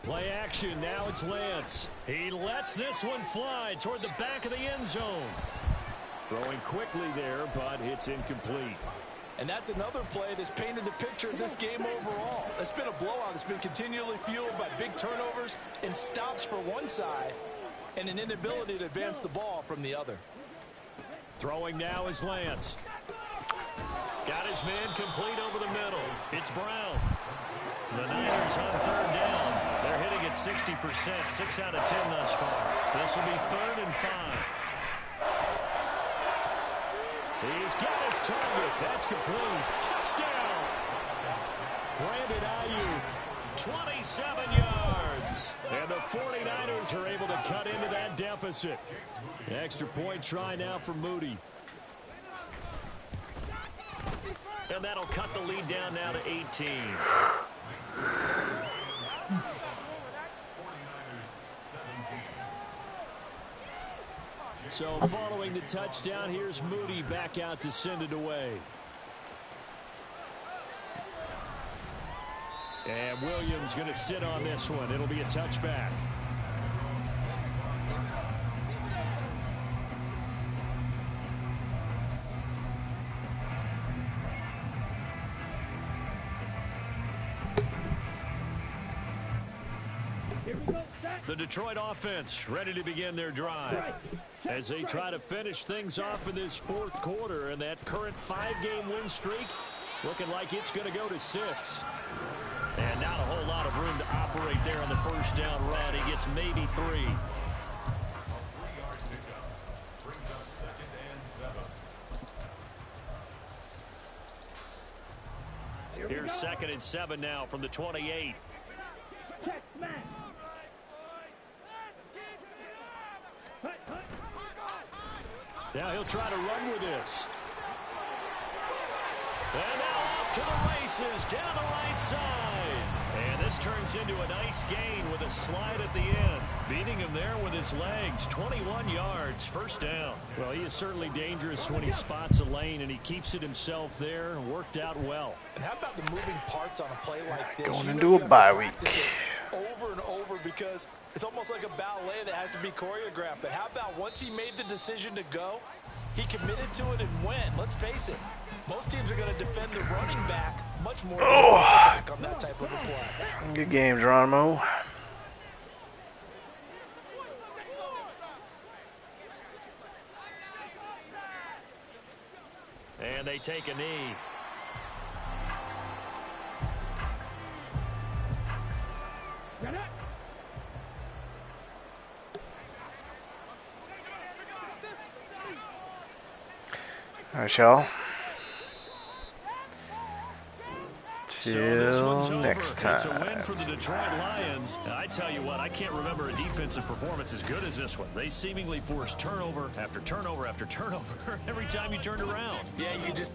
Play action. Now it's Lance. He lets this one fly toward the back of the end zone. Throwing quickly there, but it's incomplete. And that's another play that's painted the picture of this game overall. It's been a blowout. It's been continually fueled by big turnovers and stops for one side and an inability to advance the ball from the other. Throwing now is Lance. Got his man complete over the middle. It's Brown. The Niners on third down. They're hitting at 60%, 6 out of 10 thus far. This will be 3rd and 5. He's got his target. That's complete. Touchdown. Brandon Ayuk, 27 yards. And the 49ers are able to cut into that deficit. Extra point try now for Moody. And that'll cut the lead down now to 18. So following the touchdown, here's Moody back out to send it away. And Williams going to sit on this one. It'll be a touchback. The Detroit offense ready to begin their drive as they try to finish things off in this fourth quarter, and that current 5-game win streak looking like it's going to go to 6. And not a whole lot of room to operate there on the first down run. He gets maybe 3. Here's 2nd and 7 now from the 28. Now he'll try to run with this. And now off to the races down the right side. And this turns into a nice gain with a slide at the end. Beating him there with his legs. 21 yards, first down. Well, he is certainly dangerous when he spots a lane, and he keeps it himself there. Worked out well. And how about the moving parts on a play like this? Going into a bye week. Over and over, because it's almost like a ballet that has to be choreographed. But how about once he made the decision to go, he committed to it and went. Let's face it, most teams are going to defend the running back much more than the running back on that type of a play. Good game, Geronimo. And they take a knee. All right, y'all. So Till next time. It's a win for the Detroit Lions. And I tell you what, I can't remember a defensive performance as good as this one. They seemingly forced turnover after turnover after turnover every time you turned around. Yeah, you just